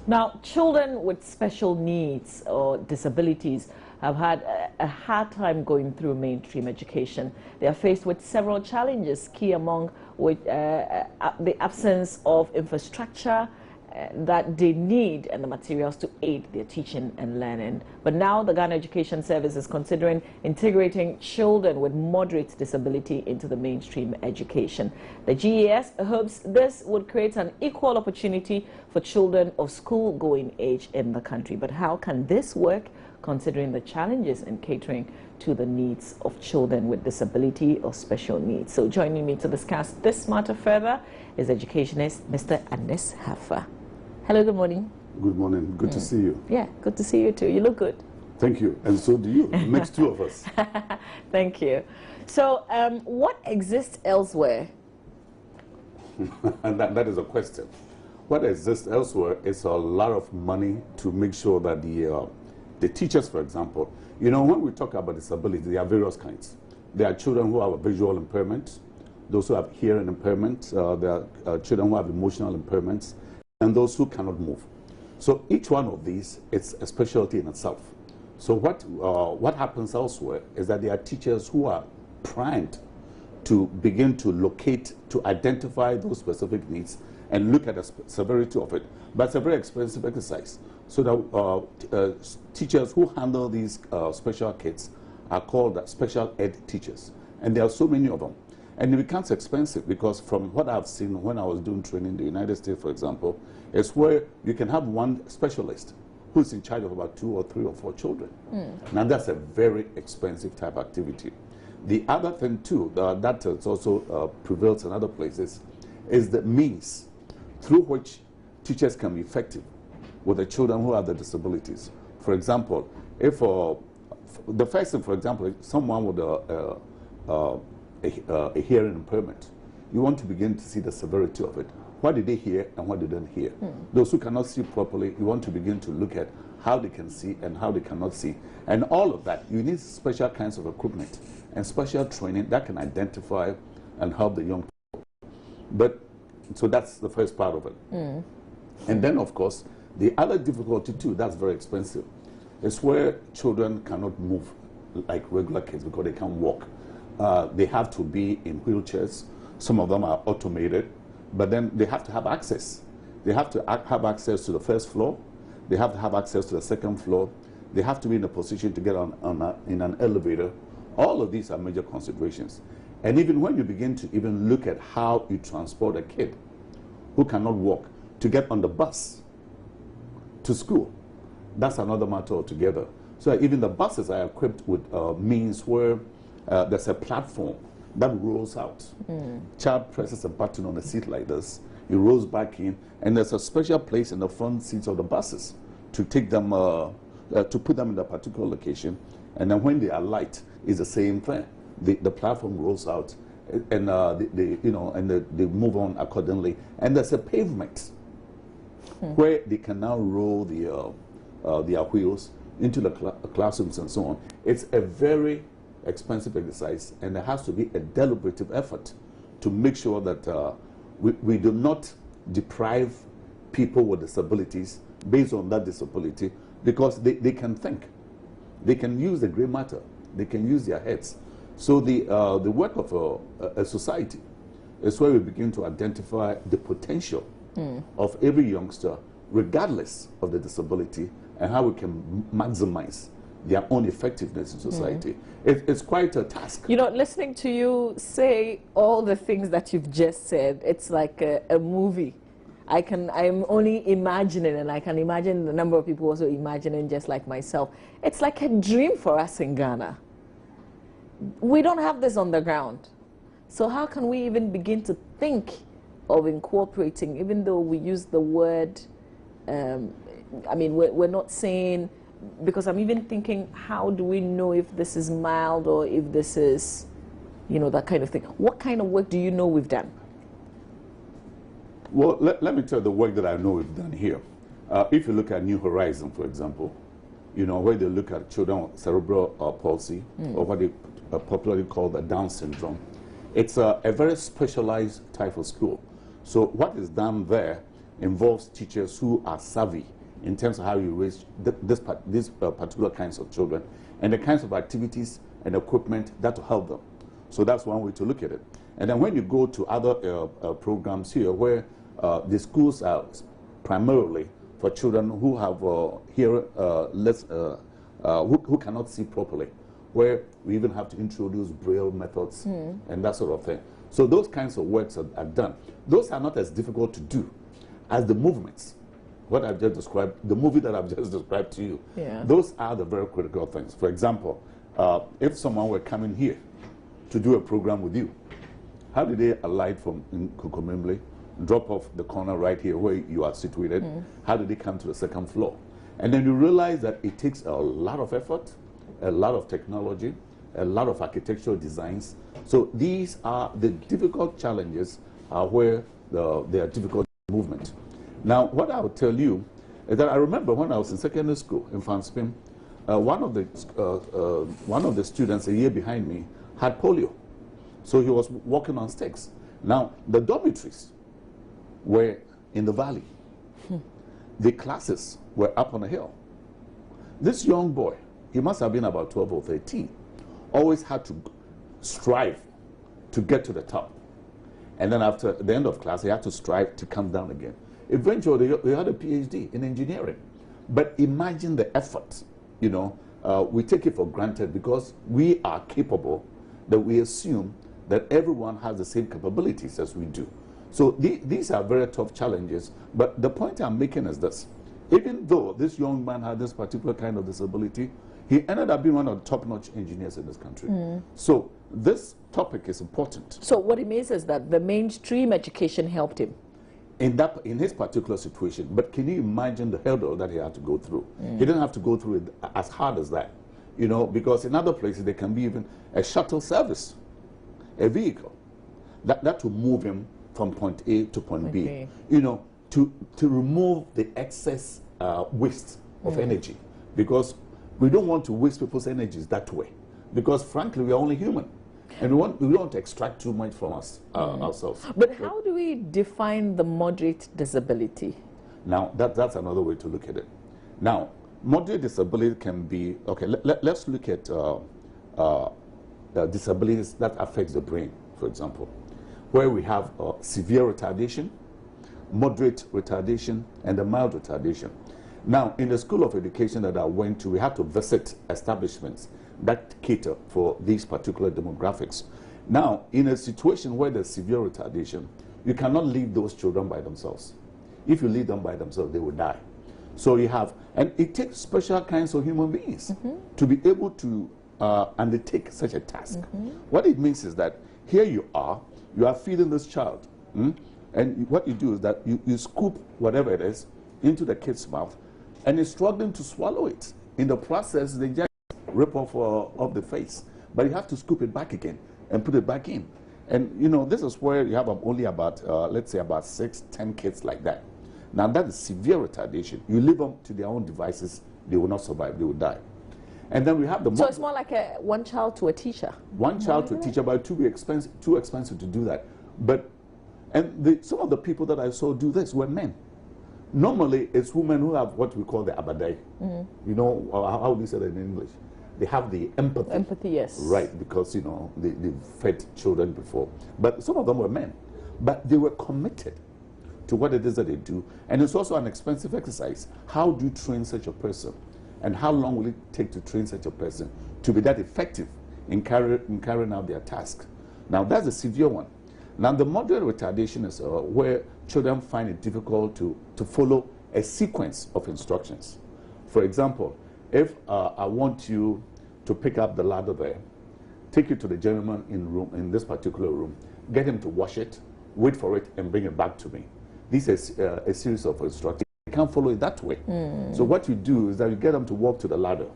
Now, children with special needs or disabilities have had a hard time going through mainstream education. They are faced with several challenges, key among which the absence of infrastructure that they need and the materials to aid their teaching and learning. But now the Ghana Education Service is considering integrating children with moderate disability into the mainstream education. The GES hopes this would create an equal opportunity for children of school-going age in the country. But how can this work, considering the challenges in catering to the needs of children with disability or special needs? So joining me to discuss this matter further is educationist Mr. Anes Hafa. Hello, good morning. Good morning. Good to see you. Yeah, good to see you too. You look good. Thank you. And so do you. It makes two of us. Thank you. So what exists elsewhere? And that is a question. What exists elsewhere is a lot of money to make sure that the teachers, for example, you know, when we talk about disability, there are various kinds. There are children who have a visual impairment, those who have hearing impairment, there are children who have emotional impairments, and those who cannot move. So each one of these is a specialty in itself. So what happens elsewhere is that there are teachers who are primed to begin to locate, to identify those specific needs and look at the severity of it. But it's a very expensive exercise. So the teachers who handle these special kids are called special ed teachers. And there are so many of them. And it becomes expensive because from what I've seen when I was doing training in the United States, for example, is where you can have one specialist who's in charge of about 2 or 3 or 4 children. Now that's a very expensive type activity. The other thing too, that also prevails in other places, is the means through which teachers can be effective with the children who have the disabilities. For example, if the first thing, for example, someone with a hearing impairment, you want to begin to see the severity of it. What did they hear and what they didn't hear? Those who cannot see properly, you want to begin to look at how they can see and how they cannot see. And all of that, you need special kinds of equipment and special training that can identify and help the young people. But, so that's the first part of it. And then, of course, the other difficulty too, that's very expensive, is where children cannot move like regular kids because they can't walk. They have to be in wheelchairs. Some of them are automated, but then they have to have access. They have to have access to the first floor. They have to have access to the second floor. They have to be in a position to get in an elevator. All of these are major considerations. And even when you begin to even look at how you transport a kid who cannot walk to get on the bus to school, that's another matter altogether. So even the buses are equipped with means where there's a platform that rolls out. Child presses a button on a seat like this, it rolls back in, and there's a special place in the front seats of the buses to take them, to put them in a particular location. And then when they alight, it's the same thing. The platform rolls out, and they move on accordingly. And there's a pavement where they can now roll their wheels into the classrooms and so on. It's a very expensive exercise, and there has to be a deliberative effort to make sure that we do not deprive people with disabilities based on that disability, because they can think, they can use the gray matter, they can use their heads. So the work of a society is where we begin to identify the potential of every youngster, regardless of the disability, and how we can maximize their own effectiveness in society. It's quite a task. You know, listening to you say all the things that you've just said, it's like a movie. I'm only imagining, and I can imagine the number of people also imagining just like myself. It's like a dream for us in Ghana. We don't have this on the ground. So how can we even begin to think of incorporating, even though we use the word, I mean, we're not saying, because I'm even thinking, how do we know if this is mild or if this is, you know, that kind of thing? What kind of work do you know we've done? Well, let me tell you the work that I know we've done here. If you look at New Horizon, for example, you know, where they look at children with cerebral palsy, or what they popularly call the Down syndrome, it's a very specialized type of school. So what is done there involves teachers who are savvy in terms of how you raise these particular kinds of children and the kinds of activities and equipment that will help them. So that's one way to look at it. And then when you go to other programs here where the schools are primarily for children who have who cannot see properly, where we even have to introduce braille methods and that sort of thing. So those kinds of works are done. Those are not as difficult to do as the movements. What I've just described, the movie that I've just described to you, those are the very critical things. For example, if someone were coming here to do a program with you, how did they alight from Kukumemble, drop off the corner right here where you are situated? How did they come to the second floor? And then you realize that it takes a lot of effort, a lot of technology, a lot of architectural designs. So these are the difficult challenges where they are difficult movement. Now, what I will tell you is that I remember when I was in secondary school in Fanspim, one of the students a year behind me had polio. So he was walking on sticks. Now, the dormitories were in the valley. The classes were up on a hill. This young boy, he must have been about 12 or 13, always had to strive to get to the top. And then after the end of class, he had to strive to come down again. Eventually, he had a PhD in engineering. But imagine the effort, you know. We take it for granted because we are capable, that we assume that everyone has the same capabilities as we do. So these are very tough challenges. But the point I'm making is this. Even though this young man had this particular kind of disability, he ended up being one of the top-notch engineers in this country. So this topic is important. So what it means is that the mainstream education helped him. In his particular situation. But can you imagine the hurdle that he had to go through? He didn't have to go through it as hard as that, you know, because in other places there can be even a shuttle service, a vehicle that will move him from point A to point B, you know, to remove the excess waste of energy, because we don't want to waste people's energies that way, because frankly we are only human. And we don't want to extract too much from us ourselves. But how do we define the moderate disability? Now, that's another way to look at it. Now, moderate disability can be, okay, let's look at disabilities that affects the brain, for example, where we have severe retardation, moderate retardation, and a mild retardation. Now, in the School of Education that I went to, we had to visit establishments that cater for these particular demographics. Now, in a situation where there's severe retardation, you cannot leave those children by themselves. If you leave them by themselves, they will die. So you have, and it takes special kinds of human beings to be able to undertake such a task. What it means is that here you are feeding this child, and what you do is that you scoop whatever it is into the kid's mouth, and it's struggling to swallow it. In the process, they just rip off the face, but you have to scoop it back again and put it back in. And you know, this is where you have only about let's say about 6-10 kids like that. Now that is severe retardation. You leave them to their own devices, they will not survive, they will die. And then we have the so it's more like a one child to a teacher. One child to a teacher, but too expensive to do that. But some of the people that I saw do this were men. Normally, it's women who have what we call the abadai. You know, how do you say that in English? They have the empathy. Empathy, yes. Right, because, you know, they've fed children before. But some of them were men. But they were committed to what it is that they do. And it's also an expensive exercise. How do you train such a person? And how long will it take to train such a person to be that effective in carrying out their task? Now, that's a severe one. Now, the moderate retardation is where children find it difficult to follow a sequence of instructions. For example, if I want you to pick up the ladder there, take it to the gentleman in this particular room, get him to wash it, wait for it, and bring it back to me. This is a series of instructions. You can't follow it that way. So what you do is that you get them to walk to the ladder.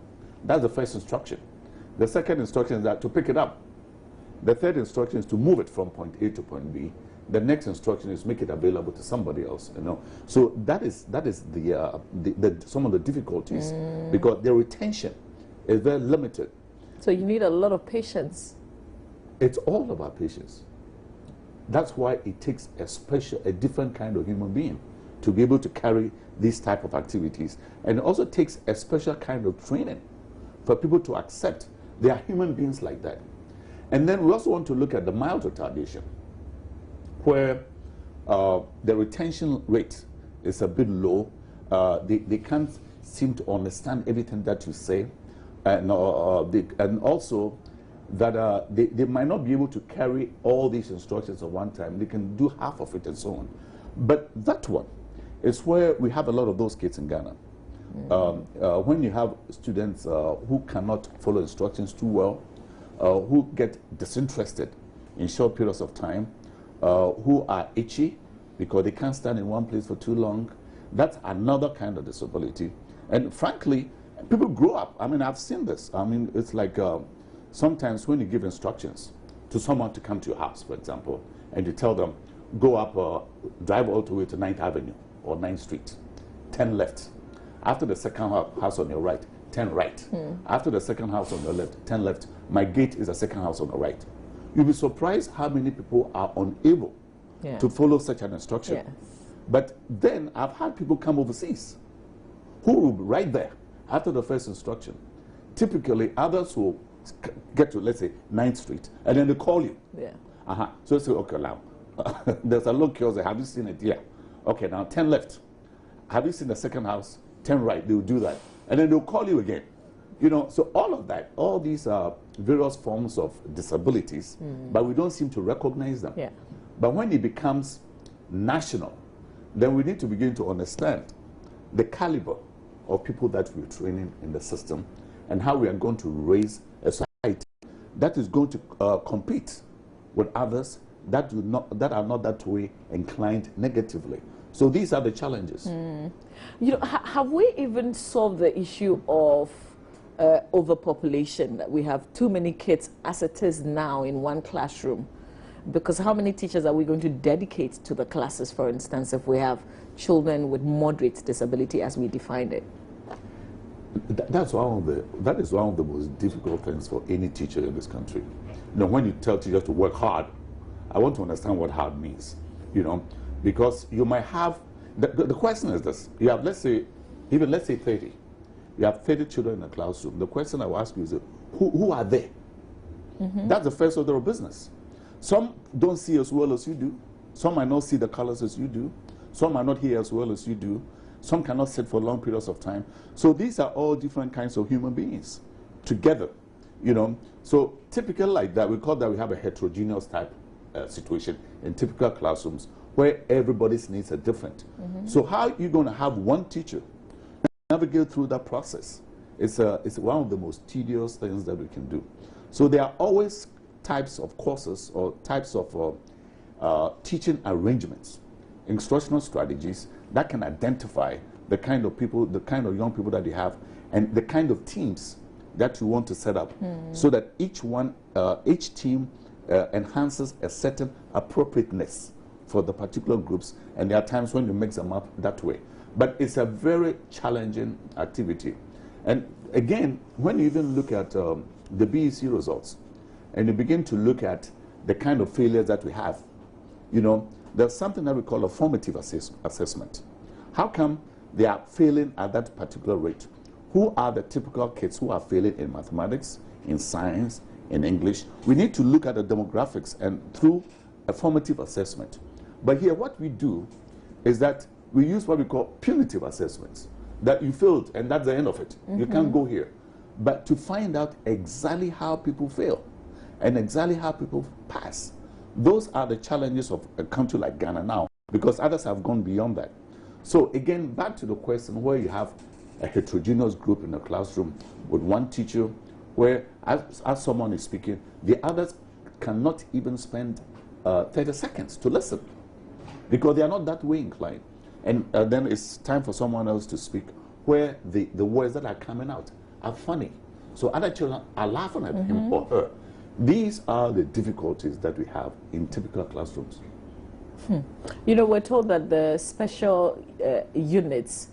That's the first instruction. The second instruction is that to pick it up. The third instruction is to move it from point A to point B. The next instruction is make it available to somebody else. You know, so that is some of the difficulties, because the retention is very limited. So you need a lot of patience. It's all about patience. That's why it takes a different kind of human being to be able to carry these type of activities. And it also takes a special kind of training for people to accept they are human beings like that. And then we also want to look at the mild retardation, where the retention rate is a bit low. They can't seem to understand everything that you say, and also that they might not be able to carry all these instructions at one time. They can do half of it and so on. But that one is where we have a lot of those kids in Ghana. When you have students who cannot follow instructions too well, who get disinterested in short periods of time, who are itchy because they can't stand in one place for too long, that's another kind of disability. And frankly, people grow up. I mean, I've seen this. I mean, it's like sometimes when you give instructions to someone to come to your house, for example, and you tell them, go up, drive all the way to 9th Avenue or 9th Street, 10 left. After the second house on your right, 10 right. After the second house on your left, 10 left. My gate is the second house on the right. You'll be surprised how many people are unable to follow such an instruction. Yes. But then I've had people come overseas who will be right there after the first instruction. Typically, others will get to, let's say, 9th Street, and then they call you. Yeah. So they say, okay, now, there's a little kiosk there. Have you seen it? Yeah. Okay, now 10 left. Have you seen the second house? 10 right. They'll do that. And then they'll call you again. You know, so all of that, all these are various forms of disabilities, but we don't seem to recognize them. Yeah. But when it becomes national, then we need to begin to understand the caliber of people that we're training in the system and how we are going to raise a society that is going to compete with others that are not that way inclined negatively. So these are the challenges. You know, have we even solved the issue of overpopulation? That we have too many kids as it is now in one classroom? Because how many teachers are we going to dedicate to the classes, for instance, if we have children with moderate disability as we defined it? That is one of the most difficult things for any teacher in this country. You know, when you tell teachers to work hard, I want to understand what hard means, you know, because you might have, the question is this, you have, let's say 30, you have 30 children in a classroom. The question I will ask you is, who are they? That's the first order of business. Some don't see as well as you do. Some might not see the colors as you do. Some might not hear as well as you do. Some cannot sit for long periods of time. So these are all different kinds of human beings together, you know. So typical like that, we call that we have a heterogeneous type situation in typical classrooms where everybody's needs are different. So how are you going to have one teacher navigate through that process? It's one of the most tedious things that we can do. So there are always types of courses or types of teaching arrangements, instructional strategies that can identify the kind of people, the kind of young people that you have, and the kind of teams that you want to set up, so that each team enhances a certain appropriateness for the particular groups. And there are times when you mix them up that way. But it's a very challenging activity. And again, when you even look at the BEC results, and you begin to look at the kind of failures that we have, you know, there's something that we call a formative assessment. How come they are failing at that particular rate? Who are the typical kids who are failing in mathematics, in science, in English? We need to look at the demographics and through a formative assessment. But here what we do is that we use what we call punitive assessments, that you failed and that's the end of it. You can't go here. But to find out exactly how people fail and exactly how people pass, those are the challenges of a country like Ghana now, because others have gone beyond that. So again, back to the question where you have a heterogeneous group in a classroom with one teacher, where as someone is speaking, the others cannot even spend 30 seconds to listen because they are not that way inclined. And then it's time for someone else to speak, where the words that are coming out are funny. So other children are laughing at him or her. These are the difficulties that we have in typical classrooms. You know, we're told that the special units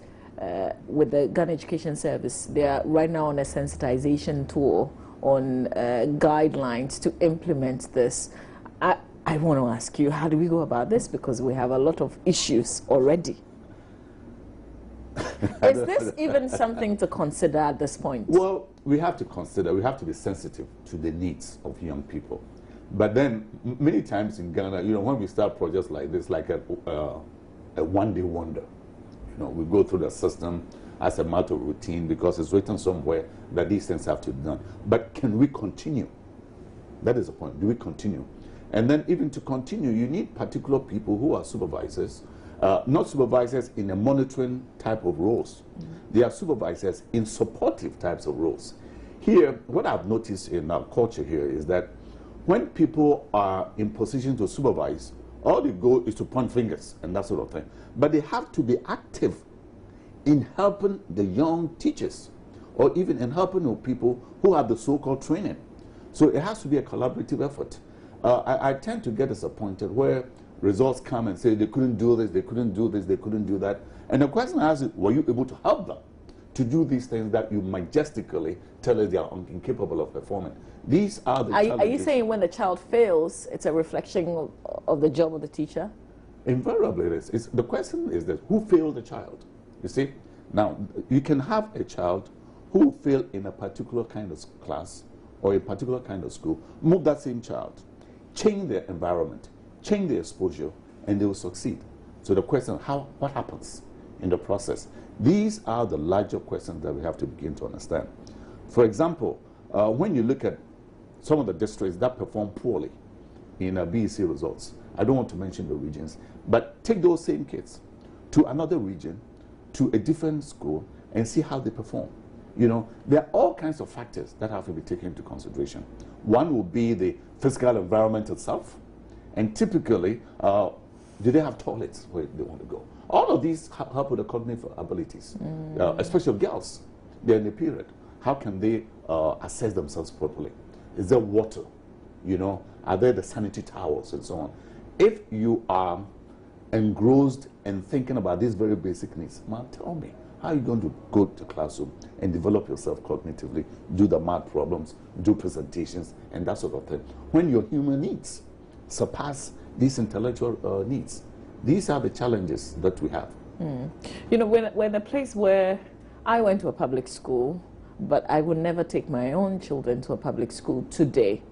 with the Ghana Education Service, they are right now on a sensitization tour on guidelines to implement this. I want to ask you, how do we go about this? Because we have a lot of issues already. Is this even something to consider at this point? Well, we have to consider, we have to be sensitive to the needs of young people. But then, many times in Ghana, you know, when we start projects like this, like a one-day wonder, you know, we go through the system as a matter of routine because it's written somewhere that these things have to be done. But can we continue? That is the point. Do we continue? And then even to continue, you need particular people who are supervisors, not supervisors in a monitoring type of roles. They are supervisors in supportive types of roles. Here, what I've noticed in our culture here is that when people are in position to supervise, all they go is to point fingers and that sort of thing. But they have to be active in helping the young teachers or even in helping the people who have the so-called training. So it has to be a collaborative effort. I tend to get disappointed where results come and say they couldn't do this, they couldn't do this, they couldn't do that. And the question I ask is, were you able to help them to do these things that you majestically tell us they are incapable of performing? These are the challenges. Are you saying when the child fails, it's a reflection of the job of the teacher? Invariably it is. The question is that who failed the child? You see? Now, you can have a child who failed in a particular kind of class or a particular kind of school, move that same child, change their environment, change their exposure, and they will succeed. So the question, what happens in the process? These are the larger questions that we have to begin to understand. For example, when you look at some of the districts that perform poorly in BEC results, I don't want to mention the regions, but take those same kids to another region, to a different school, and see how they perform. You know, there are all kinds of factors that have to be taken into consideration. One will be the physical environment itself, and typically, do they have toilets where they want to go? All of these help with the cognitive abilities, especially girls. They're in the period. How can they assess themselves properly? Is there water? You know, are there the sanitary towels and so on? If you are engrossed in thinking about these very basic needs, man, tell me, how are you going to go to classroom and develop yourself cognitively, do the math problems, do presentations, and that sort of thing, when your human needs surpass these intellectual needs? These are the challenges that we have. You know, when a place where I went to a public school, but I would never take my own children to a public school today,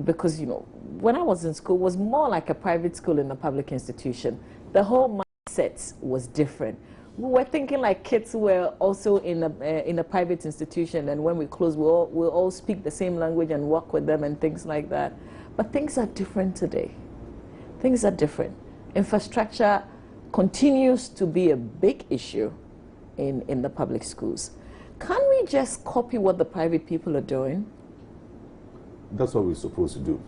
because, you know, when I was in school, it was more like a private school in a public institution. The whole mindset was different. We were thinking like kids were also in a private institution, and when we close, we'll all speak the same language and work with them and things like that. But things are different today. Things are different. Infrastructure continues to be a big issue in the public schools. Can we just copy what the private people are doing? That's what we're supposed to do.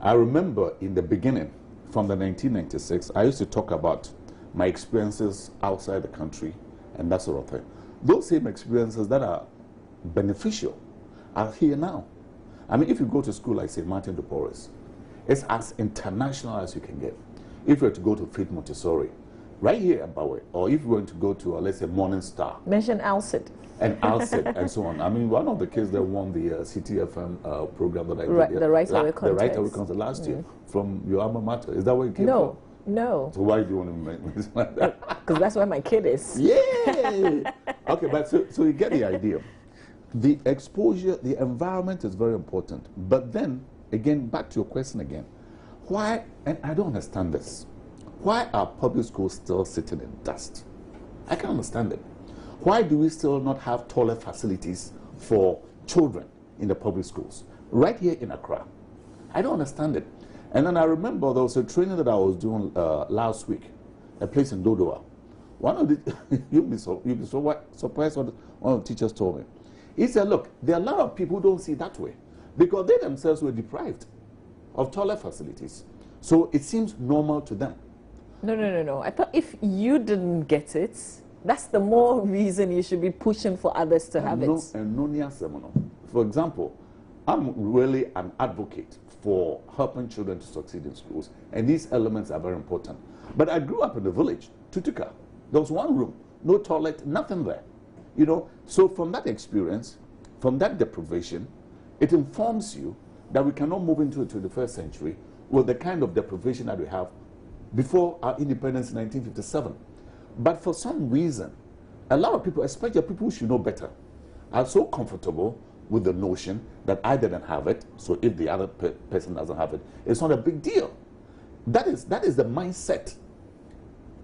I remember in the beginning, from the 1996, I used to talk about my experiences outside the country and that sort of thing. Those same experiences that are beneficial are here now. I mean, if you go to school like St. Martin de Porres, it's as international as you can get. If you were to go to Faith Montessori, right here at Bawe, or if you were to go to, let's say, Morning Star. Mention Alcid. And Alcid and so on. I mean, one of the kids that won the CTFM program that I did. The Right Away contest. The Right Away contest last year from your alma mater. Is that where it came from? No. So why do you want to make me like that? Because that's where my kid is. Yay! Okay, but so you get the idea. The exposure, the environment is very important. But then, again, back to your question again. Why, and I don't understand this, why are public schools still sitting in dust? I can't understand it. Why do we still not have toilet facilities for children in the public schools? Right here in Accra. I don't understand it. And then I remember there was a training that I was doing last week, a place in Dodoa. One of the, you'll be surprised what one of the teachers told me. He said, look, there are a lot of people who don't see it that way because they themselves were deprived of toilet facilities. So it seems normal to them. No. I thought if you didn't get it, that's the more reason you should be pushing for others to have it. For example, I'm really an advocate for helping children to succeed in schools, and these elements are very important. But I grew up in the village, Tutuka. There was one room, no toilet, nothing there. You know, so from that experience, from that deprivation, it informs you that we cannot move into the 21st century with the kind of deprivation that we have before our independence in 1957. But for some reason, a lot of people, especially people who should know better, are so comfortable with the notion that I didn't have it, so if the other person doesn't have it, it's not a big deal. That is the mindset,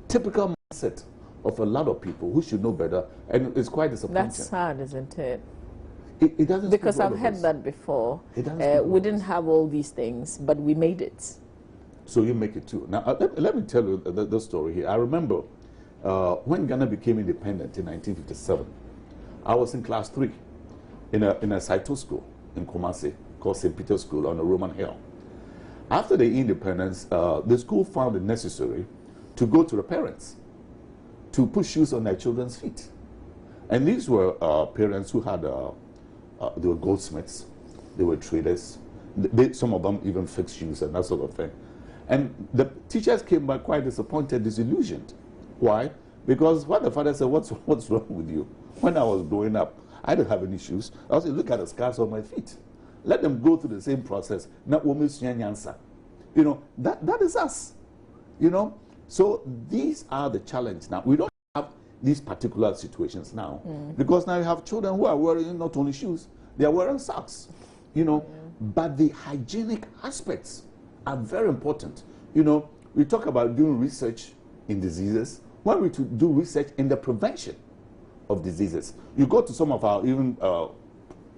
typical mindset of a lot of people who should know better, and it's quite disappointing. That's sad, isn't it? It doesn't. Because I've heard that before. We didn't have all these things, but we made it. So you make it too. Now, let me tell you the story here. I remember when Ghana became independent in 1957, I was in class 3 in a Saito school in Kumasi called St. Peter's School on the Roman Hill. After the independence, the school found it necessary to go to the parents to put shoes on their children's feet. And these were parents who had, they were goldsmiths, they were traders, some of them even fixed shoes and that sort of thing. And the teachers came back quite disappointed, disillusioned. Why? Because what the father said, what's wrong with you? When I was growing up, I didn't have any shoes. I was saying, look at the scars on my feet. Let them go through the same process. You know, that is us. You know, so these are the challenge now. We don't have these particular situations now because now you have children who are wearing not only shoes, they are wearing socks. You know, but the hygienic aspects are very important. You know, we talk about doing research in diseases. When we do research in the prevention of diseases, you go to some of our even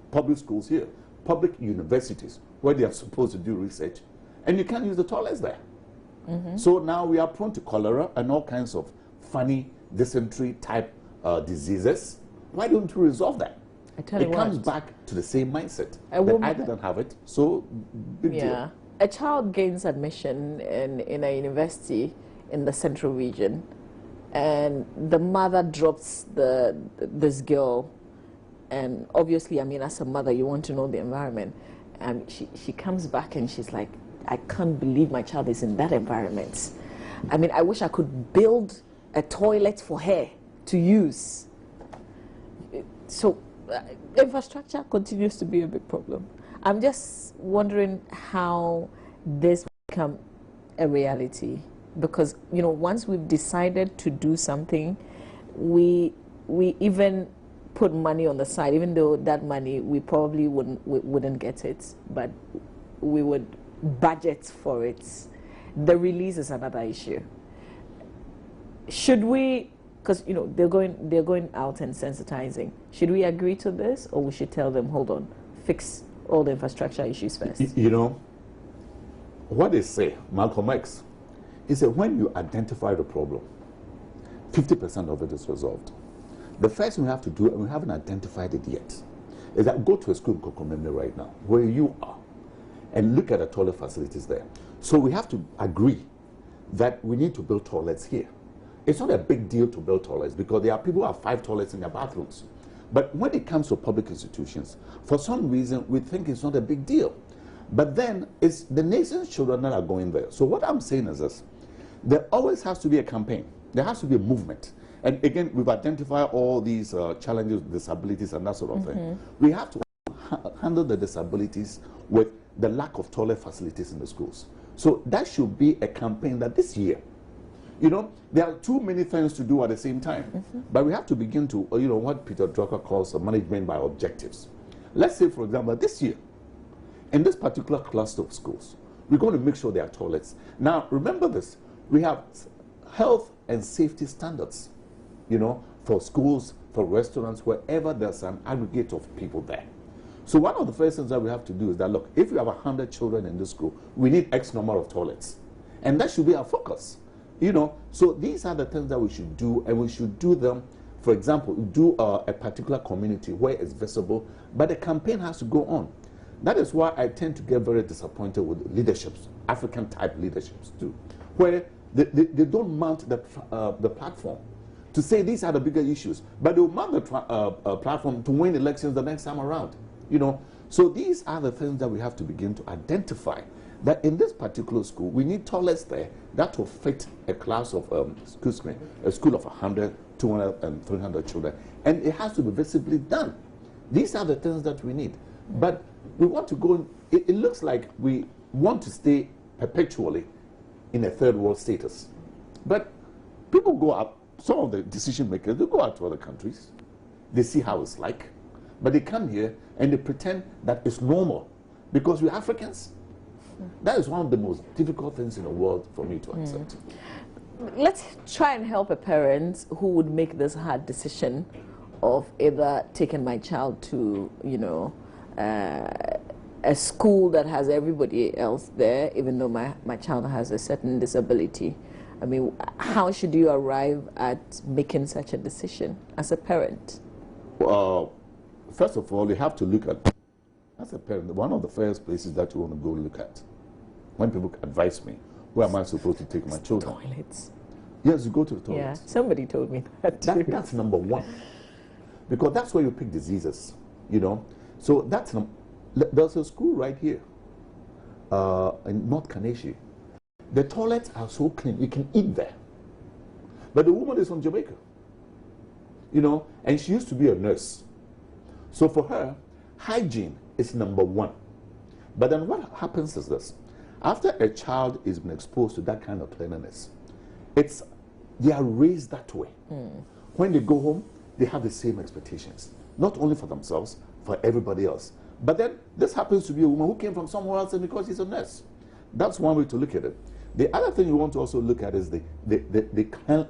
public schools here, public universities, where they are supposed to do research, and you can't use the toilets there. So now we are prone to cholera and all kinds of funny dysentery type diseases. Why don't we resolve that? It comes back to the same mindset that I didn't have it, so big deal. A child gains admission in a university in the central region, and the mother drops this girl, and obviously, I mean, as a mother, you want to know the environment. And she comes back and she's like, I can't believe my child is in that environment. I mean, I wish I could build a toilet for her to use. So infrastructure continues to be a big problem. I'm just wondering how this will become a reality, because, you know, once we've decided to do something, we even put money on the side, even though that money we probably wouldn't get it, but we would budget for it. The release is another issue. Should we, because, you know, they're going out and sensitizing, should we agree to this, or we should tell them, hold on, fix all the infrastructure issues first? You know what they say, Malcolm X, he said, when you identify the problem, 50% of it is resolved. The first thing we have to do, and we haven't identified it yet, is that go to a school in Kokomemne right now, where you are, and look at the toilet facilities there. So we have to agree that we need to build toilets here. It's not a big deal to build toilets because there are people who have 5 toilets in their bathrooms. But when it comes to public institutions, for some reason, we think it's not a big deal. But then it's the nation's children that are going there. So what I'm saying is this: there always has to be a campaign. There has to be a movement. And again, we've identified all these challenges, disabilities, and that sort of thing. We have to handle the disabilities with the lack of toilet facilities in the schools. So that should be a campaign that this year, you know, there are too many things to do at the same time. But we have to begin to, you know, what Peter Drucker calls management by objectives. Let's say, for example, this year, in this particular cluster of schools, we're going to make sure there are toilets. Now, remember this, we have health and safety standards, you know, for schools, for restaurants, wherever there's an aggregate of people there. So one of the first things that we have to do is that, look, if we have 100 children in this school, we need X number of toilets. And that should be our focus. You know, so these are the things that we should do, and we should do them. For example, do a particular community where it's visible, but the campaign has to go on. That is why I tend to get very disappointed with leaderships, African-type leaderships too, where they don't mount the platform to say these are the bigger issues, but they'll mount the platform to win elections the next time around. You know, so these are the things that we have to begin to identify. That in this particular school, we need toilets there that will fit a class of, a school of 100, 200, and 300 children. And it has to be visibly done. These are the things that we need. But we want to go, it looks like we want to stay perpetually in a third world status. But people go up some of the decision makers, they go out to other countries, they see how it's like, but they come here and they pretend that it's normal because we're Africans. That is one of the most difficult things in the world for me to accept. Let's try and help a parent who would make this hard decision of either taking my child to, you know, a school that has everybody else there, even though my child has a certain disability. I mean, how should you arrive at making such a decision as a parent? Well, first of all, you have to look at, as a parent, one of the first places that you want to go look at. When people advise me, where am I supposed to take my children? Toilets. Yes, you go to the toilet. Yeah, somebody told me that too. That's number one. Because that's where you pick diseases, you know. So that's, there's a school right here in North Kaneshi. The toilets are so clean, you can eat there. But the woman is from Jamaica, you know, and she used to be a nurse. So for her, hygiene is number one. But then what happens is this. After a child is been exposed to that kind of cleanliness, they are raised that way. When they go home, they have the same expectations, not only for themselves, for everybody else. But then this happens to be a woman who came from somewhere else and because she's a nurse. That's one way to look at it. The other thing you want to also look at is the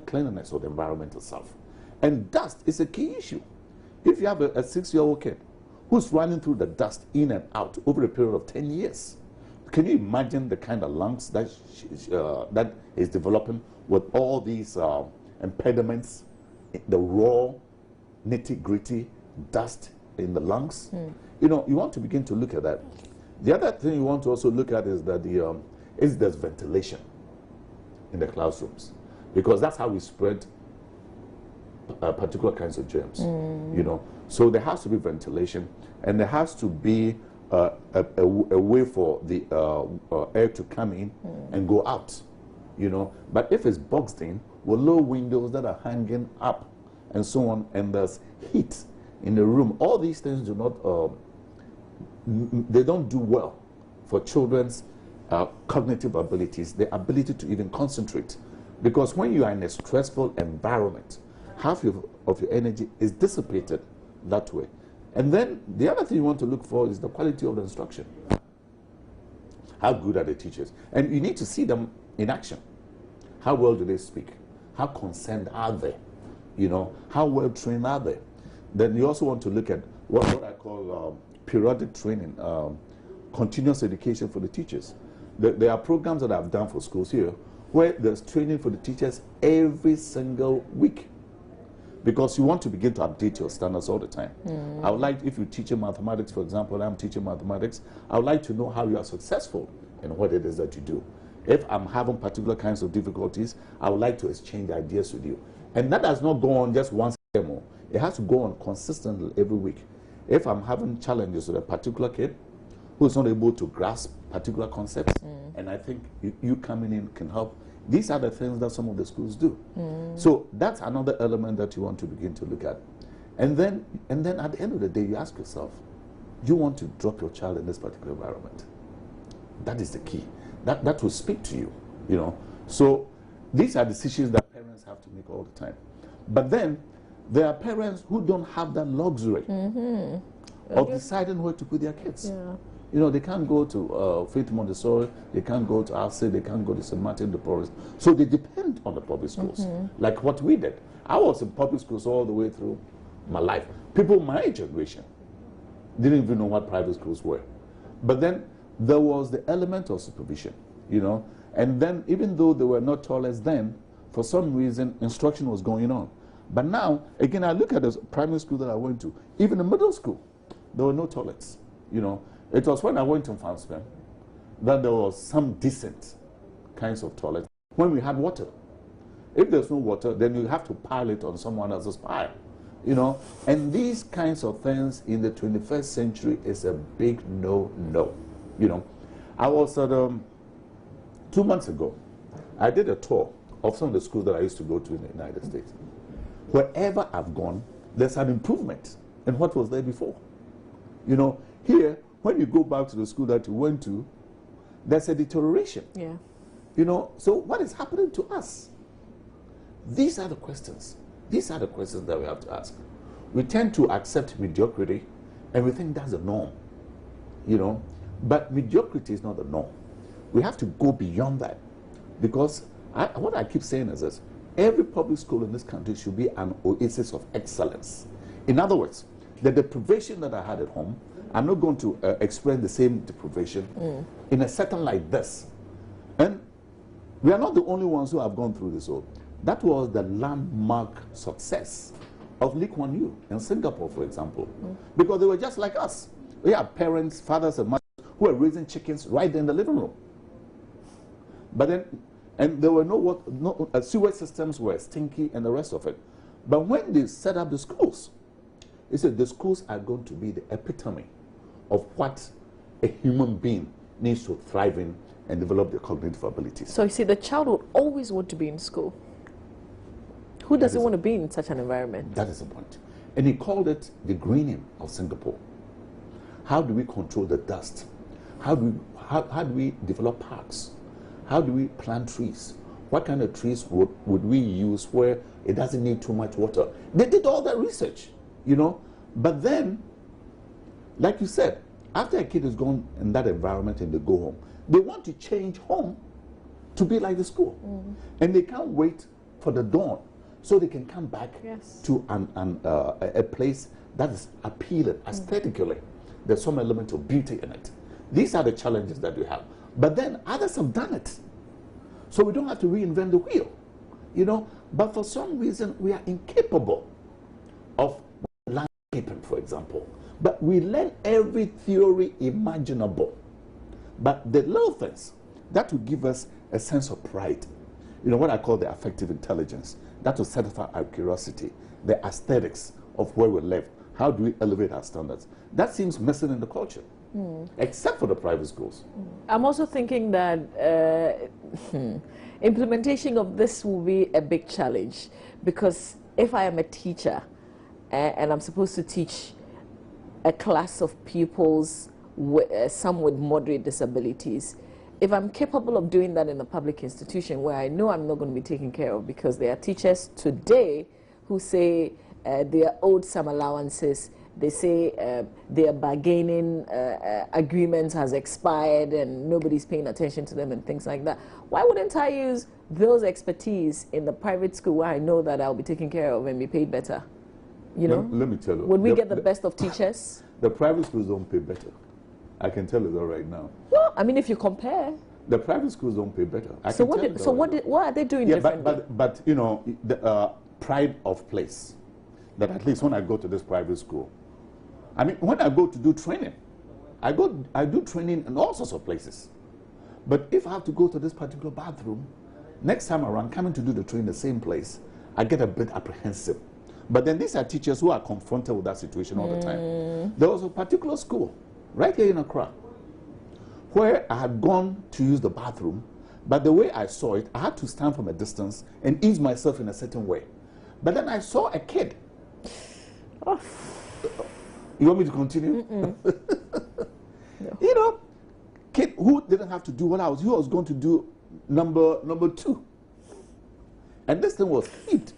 cleanliness of the environment itself. And dust is a key issue. If you have a 6-year-old kid who's running through the dust in and out over a period of 10 years, can you imagine the kind of lungs that that is developing with all these impediments, the raw, nitty-gritty dust in the lungs? You know, you want to begin to look at that. The other thing you want to also look at is that there's ventilation in the classrooms, because that's how we spread particular kinds of germs. You know, so there has to be ventilation, and there has to be a way for the air to come in and go out. You know, but if it's boxed in with low windows that are hanging up and so on, and there's heat in the room, all these things do not they don't do well for children's cognitive abilities, the ability to even concentrate. Because when you are in a stressful environment, half of your energy is dissipated that way. And then the other thing you want to look for is the quality of the instruction. How good are the teachers? And you need to see them in action. How well do they speak? How concerned are they? You know, how well trained are they? Then you also want to look at what I call periodic training, continuous education for the teachers. There are programs that I've done for schools here where there's training for the teachers every single week, because you want to begin to update your standards all the time. I would like, if you're teaching mathematics, for example, I'm teaching mathematics, I would like to know how you are successful in what it is that you do. If I'm having particular kinds of difficulties, I would like to exchange ideas with you. And that does not go on just once more. It has to go on consistently every week. If I'm having challenges with a particular kid who is not able to grasp particular concepts, and I think you coming in can help, these are the things that some of the schools do. So that's another element that you want to begin to look at. And then at the end of the day, you ask yourself, you want to drop your child in this particular environment? That is the key. That will speak to you, you know. So these are decisions that parents have to make all the time. But then there are parents who don't have that luxury of deciding where to put their kids. You know, they can't go to Faith Montessori, they can't go to Alcid, they can't go to St. Martin de Porres. So they depend on the public schools, like what we did. I was in public schools all the way through my life. People my generation didn't even know what private schools were. But then there was the element of supervision, you know. And then even though there were not toilets then, for some reason, instruction was going on. But now, again, I look at the primary school that I went to, even in middle school, there were no toilets, you know. It was when I went to Fanspen that there was some decent kinds of toilets when we had water. If there's no water, then you have to pile it on someone else's pile, you know. And these kinds of things in the 21st century is a big no-no, you know. I was at, 2 months ago, I did a tour of some of the schools that I used to go to in the United States. Wherever I've gone, there's an improvement in what was there before. You know, here, when you go back to the school that you went to, there's a deterioration. You know, so what is happening to us? These are the questions. These are the questions that we have to ask. We tend to accept mediocrity, and we think that's the norm, you know. But mediocrity is not the norm. We have to go beyond that, because what I keep saying is this: every public school in this country should be an oasis of excellence. In other words, the deprivation that I had at home, I'm not going to experience the same deprivation in a setting like this. And we are not the only ones who have gone through this. That was the landmark success of Lee Kuan Yew in Singapore, for example, because they were just like us. We had parents, fathers and mothers who were raising chickens right there in the living room. But then, and there were no sewage systems were stinky and the rest of it. But when they set up the schools, they said the schools are going to be the epitome of what a human being needs to thrive in and develop their cognitive abilities. So you see, the child would always want to be in school. Who doesn't want to be in such an environment? That is the point. And he called it the greening of Singapore. How do we control the dust? How do we develop parks? How do we plant trees? What kind of trees would we use where it doesn't need too much water? They did all that research, you know. But then, like you said, after a kid is gone in that environment and they go home, they want to change home to be like the school. And they can't wait for the dawn so they can come back to a place that is appealing aesthetically. There's some element of beauty in it. These are the challenges that we have. But then others have done it. So we don't have to reinvent the wheel, you know. But for some reason, we are incapable of landscaping, for example. But we learn every theory imaginable. But the little things, that will give us a sense of pride. You know, what I call the affective intelligence. That will satisfy our curiosity, the aesthetics of where we live. How do we elevate our standards? That seems missing in the culture, except for the private schools. I'm also thinking that implementation of this will be a big challenge, because if I am a teacher and I'm supposed to teach a class of pupils, some with moderate disabilities, if I'm capable of doing that in a public institution where I know I'm not going to be taken care of, because there are teachers today who say they are owed some allowances, they say their bargaining agreement has expired and nobody's paying attention to them and things like that. Why wouldn't I use those expertise in the private school where I know that I'll be taken care of and be paid better? You know? Let me tell you. Would we get the best of teachers? The private schools don't pay better. I can tell you that right now. Well, I mean, if you compare. The private schools don't pay better. What are they doing differently? But you know, the pride of place. That at least when I go to this private school, I mean, when I go to do training, I do training in all sorts of places. But if I have to go to this particular bathroom, next time around, coming to do the training in the same place, I get a bit apprehensive. But then these are teachers who are confronted with that situation all the time. There was a particular school right here in Accra where I had gone to use the bathroom, but the way I saw it, I had to stand from a distance and ease myself in a certain way. But then I saw a kid. Oh. You want me to continue? No. You know, kid who didn't have to do what he was going to do number 2. And this thing was heaped.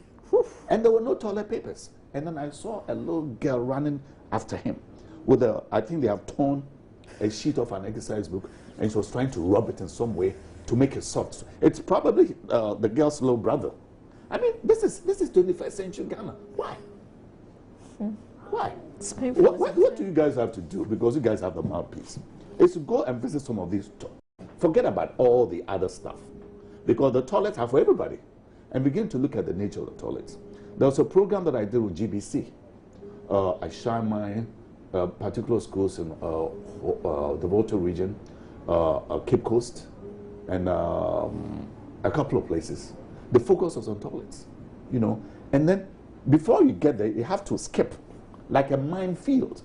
And there were no toilet papers. And then I saw a little girl running after him with I think they have torn a sheet of an exercise book, and she was trying to rub it in some way to make it soft. It's probably the girl's little brother. I mean, this is 21st century Ghana. Why? Why? It's painful. What do you guys have to do? Because you guys have the mouthpiece. Is to go and visit some of these. Forget about all the other stuff, because the toilets are for everybody, and begin to look at the nature of the toilets. There was a program that I did with GBC. I shine my particular schools in the Volta region, Cape Coast, and a couple of places. The focus was on toilets, you know. And then before you get there, you have to skip like a minefield.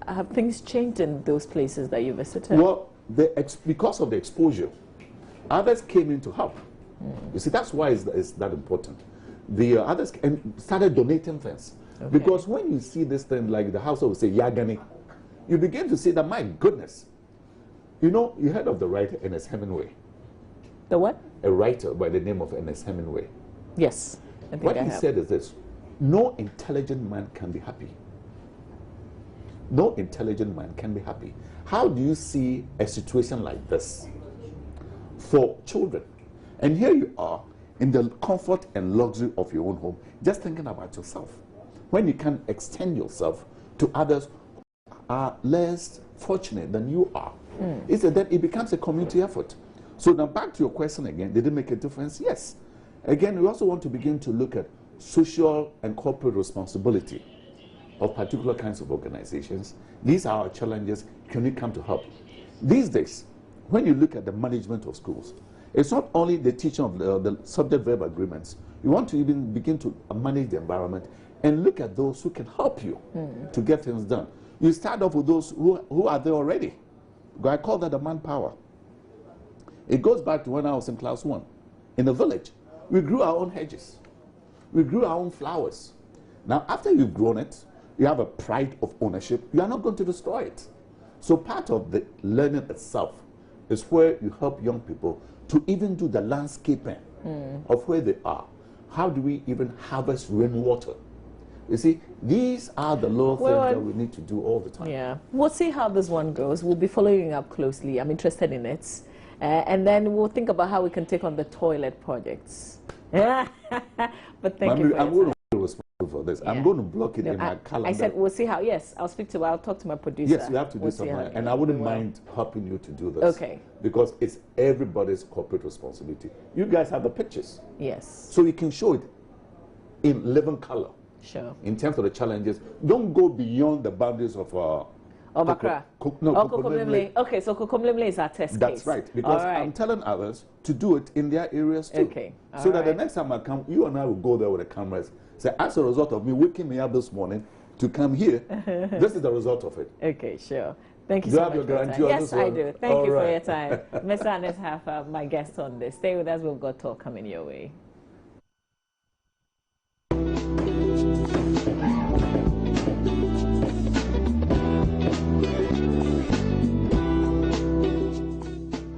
Have things changed in those places that you visited? Well, because of the exposure, others came in to help. You see, that's why it's that important. The others started donating things. Okay. Because when you see this thing, like the household will say, Yagani, you begin to see that, my goodness. You know, you heard of the writer Ernest Hemingway. The what? A writer by the name of Ernest Hemingway. Yes. What he said is this: no intelligent man can be happy. No intelligent man can be happy. How do you see a situation like this for children? And here you are in the comfort and luxury of your own home, just thinking about yourself. When you can extend yourself to others who are less fortunate than you are, is that it becomes a community effort. So now back to your question again, did it make a difference? Yes. Again, we also want to begin to look at social and corporate responsibility of particular kinds of organizations. These are our challenges. Can we come to help? These days, when you look at the management of schools, it's not only the teaching of the subject-verb agreements. You want to even begin to manage the environment and look at those who can help you to get things done. You start off with those who are there already. I call that the manpower. It goes back to when I was in class 1. In the village, we grew our own hedges. We grew our own flowers. Now, after you've grown it, you have a pride of ownership. You are not going to destroy it. So part of the learning itself is where you help young people to even do the landscaping of where they are. How do we even harvest rainwater? You see, these are the little things that we need to do all the time. Yeah, we'll see how this one goes. We'll be following up closely. I'm interested in it. And then we'll think about how we can take on the toilet projects. But thank you for I'm going to be responsible for this. I'm going to block it in my calendar. I said, we'll see how, yes, I'll talk to my producer. Yes, you have to do something. And I wouldn't mind helping you to do this. Okay. Because it's everybody's corporate responsibility. You guys have the pictures. Yes. So you can show it in living color. Sure. In terms of the challenges. Don't go beyond the boundaries of Accra. Kokomlemle. Okay, so Kokomlemle is our test case. That's right. Because I'm telling others to do it in their areas too. Okay. So that the next time I come, you and I will go there with the cameras. Say, as a result of me waking me up this morning to come here, this is the result of it. Okay, sure. Thank you so much. Do you have your guarantee on this one? Yes, I do. Thank you for your time. Right. Mr. Anes, my guest on this. Stay with us. We've got talk coming your way.